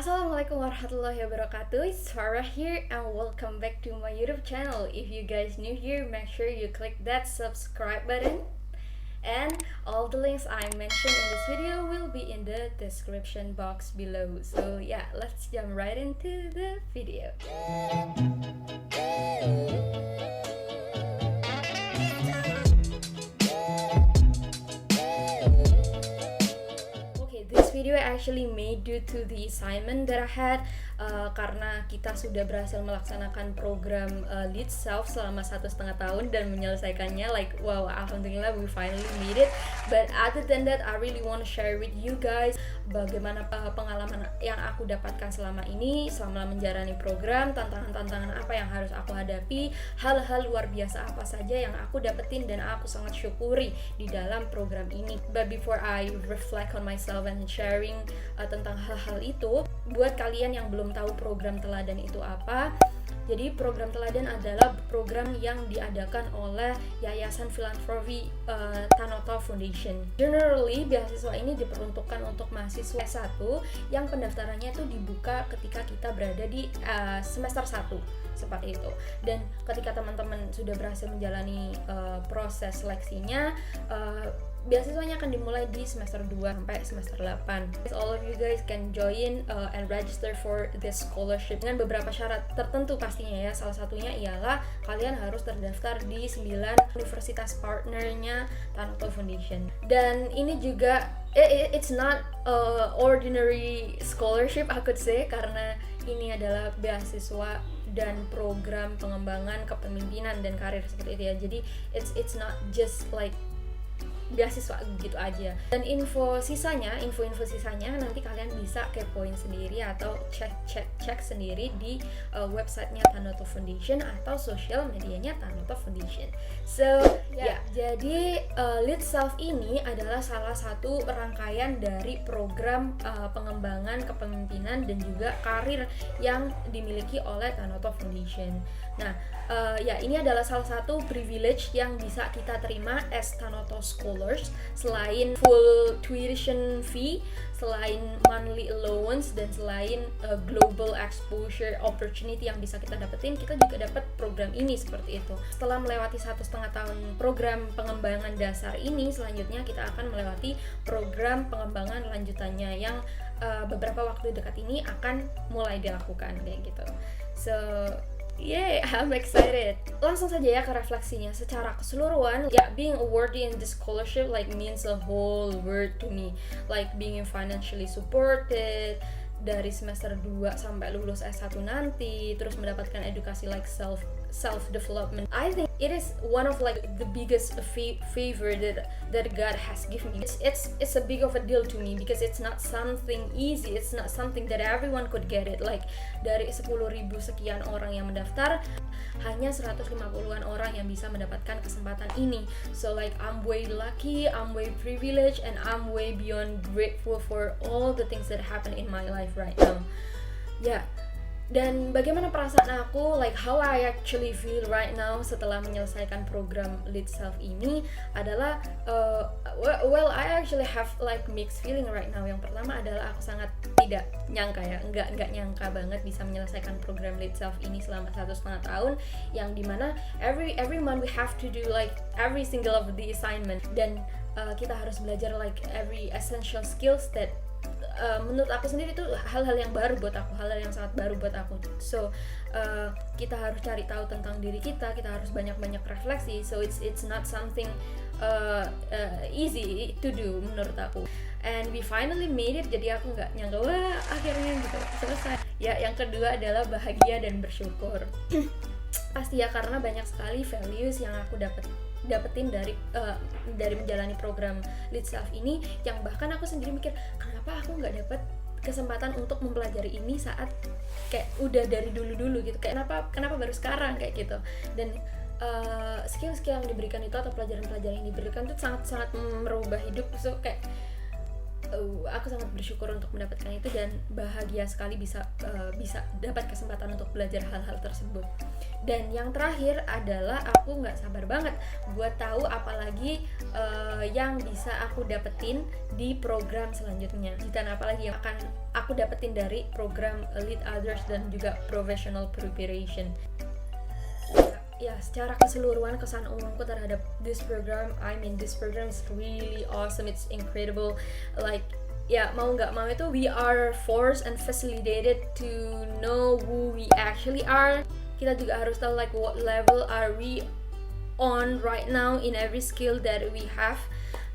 Assalamualaikum warahmatullahi wabarakatuh. It's Farah here and welcome back to my YouTube channel. If you guys new here, make sure you click that subscribe button. And all the links I mentioned in this video will be in the description box below. So yeah, let's jump right into the video. This video I actually made due to the assignment that I had karena kita sudah berhasil melaksanakan program Lead Self selama 1,5 tahun dan menyelesaikannya. Like wow, alhamdulillah we finally made it. But other than that, I really want to share with you guys bagaimana pengalaman yang aku dapatkan selama ini, selama menjalani program, tantangan-tantangan apa yang harus aku hadapi, hal-hal luar biasa apa saja yang aku dapetin dan aku sangat syukuri di dalam program ini. But before I reflect on myself and sharing tentang hal-hal itu, buat kalian yang belum tahu program teladan itu apa, jadi program teladan adalah program yang diadakan oleh Yayasan Filantropi Tanoto Foundation. Generally, beasiswa ini diperuntukkan untuk mahasiswa S1 yang pendaftarannya itu dibuka ketika kita berada di semester 1, seperti itu. Dan ketika teman-teman sudah berhasil menjalani proses seleksinya, beasiswanya akan dimulai di semester 2 sampai semester 8. All of you guys can join and register for this scholarship dengan beberapa syarat tertentu pastinya ya. Salah satunya ialah kalian harus terdaftar di 9 universitas partnernya Tanoto Foundation. Dan ini juga it's not ordinary scholarship I could say, karena ini adalah beasiswa dan program pengembangan kepemimpinan dan karir seperti itu ya. Jadi it's not just like beasiswa gitu aja. Dan info sisanya nanti kalian bisa kepoin sendiri atau cek sendiri di websitenya Tanoto Foundation atau sosial medianya Tanoto Foundation. So jadi Lead Self ini adalah salah satu rangkaian dari program pengembangan kepemimpinan dan juga karir yang dimiliki oleh Tanoto Foundation. Nah, ini adalah salah satu privilege yang bisa kita terima as Tanoto Scholars. Selain full tuition fee, selain monthly allowance, dan selain global exposure opportunity yang bisa kita dapetin, kita juga dapat program ini seperti itu. Setelah melewati 1,5 tahun program pengembangan dasar ini, selanjutnya kita akan melewati program pengembangan lanjutannya yang beberapa waktu dekat ini akan mulai dilakukan kayak gitu. So yeah, I'm excited. Langsung saja ya ke refleksinya. Secara keseluruhan, being awarded in this scholarship like means a whole world to me. Like being financially supported dari semester 2 sampai lulus S1 nanti, terus mendapatkan edukasi like self development. I think it is one of like the biggest favor that God has given me. It's a big of a deal to me because it's not something easy. It's not something that everyone could get it. Like dari 10.000 sekian orang yang mendaftar, hanya 150-an orang yang bisa mendapatkan kesempatan ini. So like I'm way lucky, I'm way privileged, and I'm way beyond grateful for all the things that happen in my life right now. Dan bagaimana perasaan aku, like how I actually feel right now setelah menyelesaikan program Lead Self ini adalah I actually have like mixed feeling right now. Yang pertama adalah aku sangat tidak nyangka ya, nggak nyangka banget bisa menyelesaikan program Lead Self ini selama 1,5 tahun, yang dimana every month we have to do like every single of the assignment, dan kita harus belajar like every essential skills that menurut aku sendiri itu hal-hal yang baru buat aku, hal-hal yang sangat baru buat aku. So kita harus cari tahu tentang diri kita harus banyak-banyak refleksi. So it's not something easy to do menurut aku. And we finally made it. Jadi aku nggak nyangka, wah akhirnya gitu selesai. Ya, yang kedua adalah bahagia dan bersyukur. Pasti ya, karena banyak sekali values yang aku dapetin dari menjalani program Lead Self ini, yang bahkan aku sendiri mikir, kenapa aku nggak dapet kesempatan untuk mempelajari ini saat kayak udah dari dulu gitu, kayak kenapa baru sekarang kayak gitu. Dan skill-skill yang diberikan itu atau pelajaran-pelajaran yang diberikan itu sangat-sangat merubah hidup. So kayak Aku sangat bersyukur untuk mendapatkan itu dan bahagia sekali bisa dapat kesempatan untuk belajar hal-hal tersebut. Dan yang terakhir adalah aku nggak sabar banget buat tahu apalagi yang bisa aku dapetin di program selanjutnya, dan apalagi yang akan aku dapetin dari program Lead Others dan juga Professional Preparation. Ya, secara keseluruhan kesan umumku terhadap this program is really awesome, it's incredible. Like, ya mau nggak mau itu we are forced and facilitated to know who we actually are. Kita juga harus tahu like what level are we on right now in every skill that we have.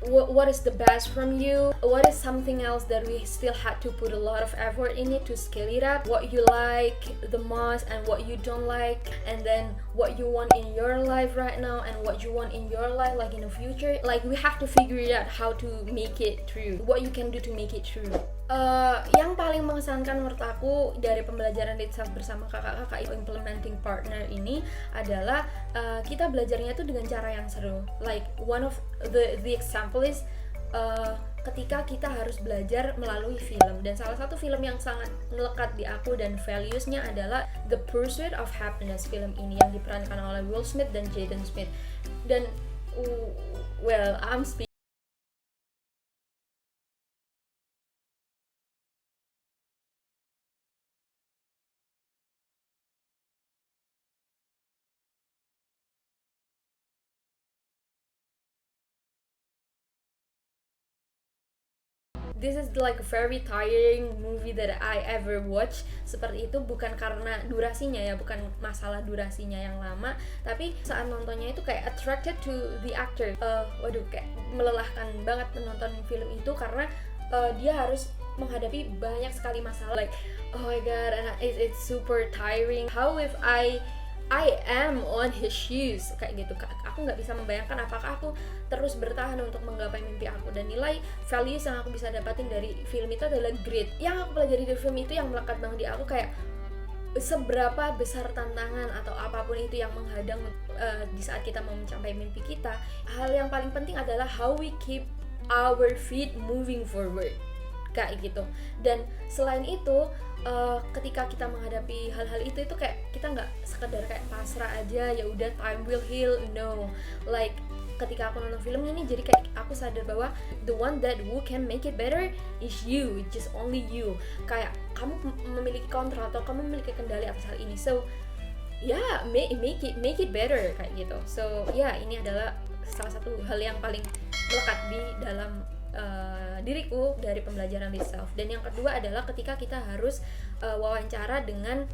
What is the best from you, what is something else that we still had to put a lot of effort in it to scale it up, what you like the most and what you don't like, and then what you want in your life right now and what you want in your life like in the future. Like we have to figure it out how to make it true, what you can do to make it true. Yang paling mengesankan menurut aku dari pembelajaran Lead Self bersama kakak-kakak implementing partner ini adalah kita belajarnya tuh dengan cara yang seru. Like one of the example is ketika kita harus belajar melalui film, dan salah satu film yang sangat melekat di aku dan valuesnya adalah The Pursuit of Happiness. Film ini yang diperankan oleh Will Smith dan Jaden Smith, dan well I'm speaking. This is like a very tiring movie that I ever watch. Seperti itu bukan karena durasinya ya, bukan masalah durasinya yang lama, tapi saat nontonnya itu kayak attracted to the actor. Waduh, kayak melelahkan banget menonton film itu karena dia harus menghadapi banyak sekali masalah. Like oh my god, and it's super tiring. How if I am on his shoes, kayak gitu. Aku nggak bisa membayangkan apakah aku terus bertahan untuk menggapai mimpi aku. Dan nilai values yang aku bisa dapatin dari film itu adalah grit. Yang aku pelajari dari film itu yang melekat banget di aku, kayak seberapa besar tantangan atau apapun itu yang menghadang di saat kita mau mencapai mimpi kita, hal yang paling penting adalah how we keep our feet moving forward, kayak gitu. Dan selain itu ketika kita menghadapi hal-hal itu kayak kita nggak sekedar kayak pasrah aja, ya udah time will heal. No, like ketika aku nonton film ini jadi kayak aku sadar bahwa the one that who can make it better is you, just only you. Kayak kamu memiliki kontrol atau kamu memiliki kendali atas hal ini. So yeah, make it better, kayak gitu. So yeah, ini adalah salah satu hal yang paling melekat di dalam diriku dari pembelajaran Lead Self. Dan yang kedua adalah ketika kita harus wawancara dengan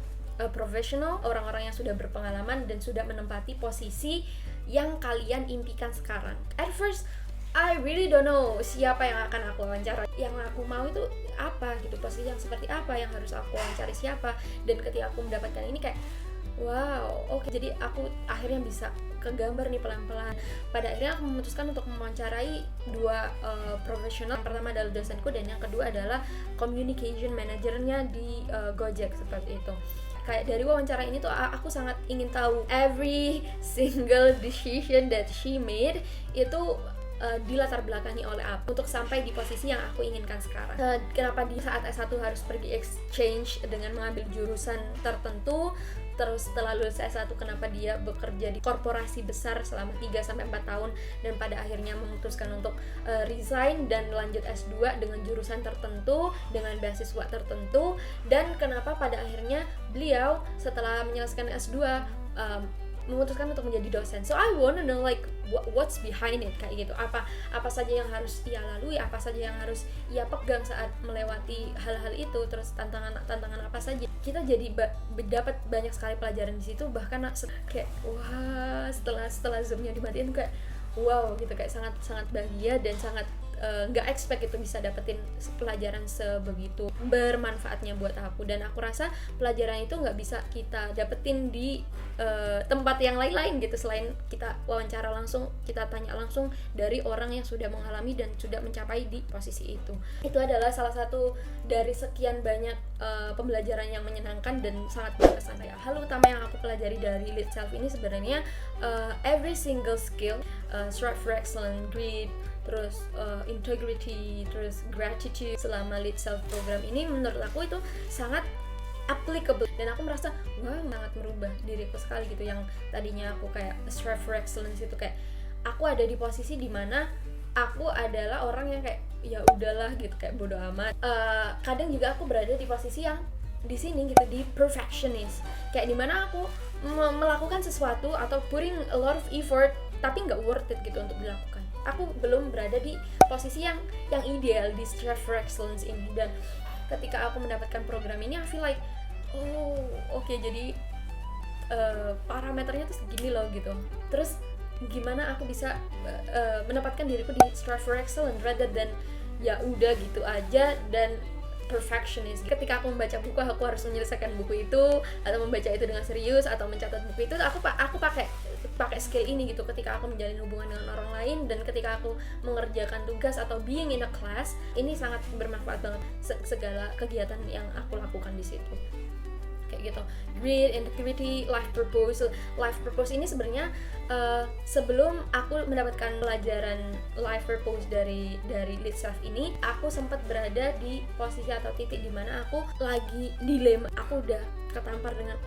profesional, orang-orang yang sudah berpengalaman dan sudah menempati posisi yang kalian impikan sekarang. At first I really don't know siapa yang akan aku wawancara, yang aku mau itu apa gitu, posisi yang seperti apa yang harus aku wawancari siapa. Dan ketika aku mendapatkan ini kayak wow, oke. Jadi aku akhirnya bisa kegambar nih pelan-pelan. Pada akhirnya aku memutuskan untuk mewawancarai dua profesional. Yang pertama adalah dosenku dan yang kedua adalah communication manajernya di Gojek, seperti itu. Kayak dari wawancara ini tuh aku sangat ingin tahu every single decision that she made itu dilatar belakangi oleh apa untuk sampai di posisi yang aku inginkan sekarang. Kenapa di saat S1 harus pergi exchange dengan mengambil jurusan tertentu, terus setelah lulus S1 kenapa dia bekerja di korporasi besar selama 3-4 tahun dan pada akhirnya memutuskan untuk resign dan lanjut S2 dengan jurusan tertentu, dengan beasiswa tertentu, dan kenapa pada akhirnya beliau setelah menyelesaikan S2 memutuskan untuk menjadi dosen. So I wanna know like what's behind it, kayak gitu. Apa saja yang harus ia lalui, apa saja yang harus ia pegang saat melewati hal-hal itu, terus tantangan apa saja. Kita jadi dapat banyak sekali pelajaran di situ, bahkan kayak wah, setelah Zoom-nya dimatiin kayak wow gitu, kayak sangat bahagia dan sangat nggak expect itu bisa dapetin pelajaran sebegitu bermanfaatnya buat aku. Dan aku rasa pelajaran itu nggak bisa kita dapetin di tempat yang lain-lain gitu, selain kita wawancara langsung, kita tanya langsung dari orang yang sudah mengalami dan sudah mencapai di posisi itu. Itu adalah salah satu dari sekian banyak pembelajaran yang menyenangkan dan sangat berkesan. Hal utama yang aku pelajari dari Lead Self ini sebenarnya every single skill, strive for excellence, grit, terus integrity, terus gratitude selama Lead Self program ini menurut aku itu sangat applicable, dan aku merasa wah sangat merubah diriku sekali gitu. Yang tadinya aku kayak strive for excellence itu kayak aku ada di posisi dimana aku adalah orang yang kayak ya udahlah gitu, kayak bodo amat. Kadang juga aku berada di posisi yang di sini gitu, di perfectionist, kayak dimana aku melakukan sesuatu atau putting a lot of effort tapi nggak worth it gitu untuk dilakukan. Aku belum berada di posisi yang ideal di strive for excellence ini. Dan ketika aku mendapatkan program ini, I feel like oke, jadi parameternya tuh segini loh gitu. Terus gimana aku bisa menempatkan diriku di strive for excellence rather than ya udah gitu aja dan perfectionist. Ketika aku membaca buku, aku harus menyelesaikan buku itu atau membaca itu dengan serius atau mencatat buku itu. Aku pakai skill ini gitu ketika aku menjalin hubungan dengan orang lain, dan ketika aku mengerjakan tugas atau being in a class. Ini sangat bermanfaat banget segala kegiatan yang aku lakukan di situ. Kayak gitu. Grit, integrity, life purpose. Life purpose ini sebenarnya sebelum aku mendapatkan pelajaran life purpose dari Lead Self ini, aku sempat berada di posisi atau titik di mana aku lagi dilema. Aku udah ketampar dengan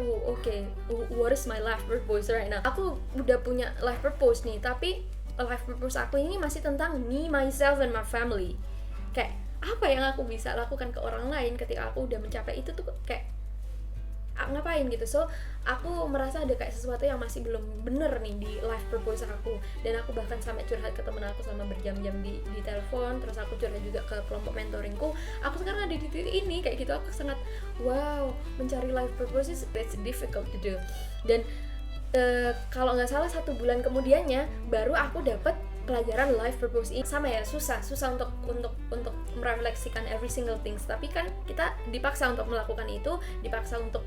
what is my life purpose right now? Aku udah punya life purpose nih, tapi life purpose aku ini masih tentang me, myself, and my family. Kayak apa yang aku bisa lakukan ke orang lain ketika aku udah mencapai itu tuh kayak ngapain gitu. So aku merasa ada kayak sesuatu yang masih belum bener nih di life purpose aku, dan aku bahkan sampai curhat ke temen aku selama berjam-jam di telepon. Terus aku curhat juga ke kelompok mentoringku, aku sekarang ada di titik ini kayak gitu. Aku sangat mencari life purpose is it's difficult to do. Dan kalau nggak salah 1 bulan kemudiannya baru aku dapet pelajaran life purpose ini. Sama ya, susah untuk merefleksikan every single things, tapi kan kita dipaksa untuk melakukan itu, dipaksa untuk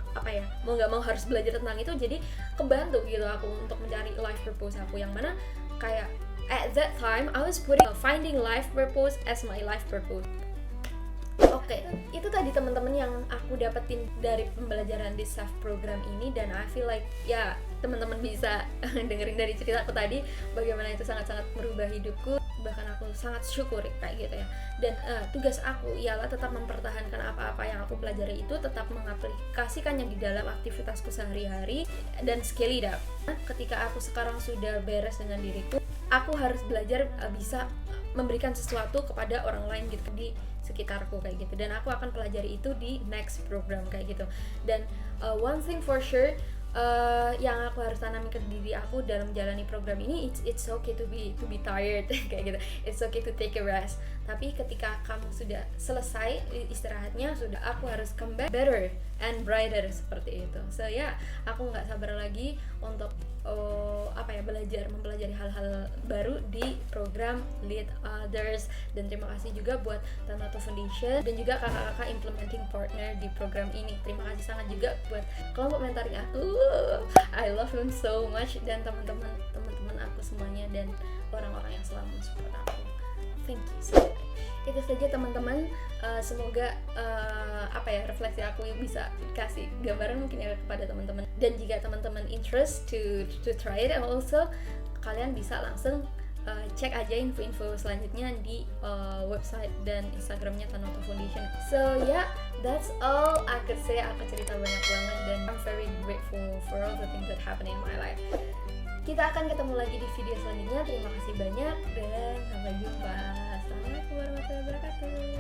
mau nggak mau harus belajar tentang itu. Jadi kebantu gitu aku untuk mencari life purpose aku, yang mana kayak at that time I was finding life purpose as my life purpose. Oke, itu tadi teman-teman yang aku dapetin dari pembelajaran di self program ini, dan I feel like ya teman-teman bisa dengerin dari cerita aku tadi bagaimana itu sangat-sangat merubah hidupku. Bahkan aku sangat syukur kayak gitu ya. Dan tugas aku ialah tetap mempertahankan apa-apa yang aku pelajari itu, tetap mengaplikasikannya di dalam aktivitasku sehari-hari dan scale it up. Ketika aku sekarang sudah beres dengan diriku, aku harus belajar bisa memberikan sesuatu kepada orang lain gitu di sekitarku kayak gitu, dan aku akan pelajari itu di next program kayak gitu. Dan one thing for sure yang aku harus tanami ke diri aku dalam menjalani program ini, it's okay to be tired kayak gitu, it's okay to take a rest. Tapi ketika kamu sudah selesai istirahatnya, aku harus come back better and brighter seperti itu. So ya, aku nggak sabar lagi untuk mempelajari hal-hal baru di program Lead Others. Dan terima kasih juga buat Tanoto Foundation dan juga kakak-kakak implementing partner di program ini. Terima kasih sangat juga buat kelompok mentoring aku. I love them so much, dan teman-teman aku semuanya, dan orang-orang yang selalu support aku. Thank you so much. Itu saja teman-teman, semoga refleksi aku bisa kasih gambaran mungkin ya kepada teman-teman. Dan jika teman-teman interest to try it, and also kalian bisa langsung cek aja info-info selanjutnya di website dan Instagramnya Tanoto Foundation. So yeah, that's all I could say. Aku cerita banyak banget, dan I'm very grateful for all the things that happen in my life. Kita akan ketemu lagi di video selanjutnya. Terima kasih banyak dan sampai jumpa. Assalamualaikum warahmatullahi wabarakatuh.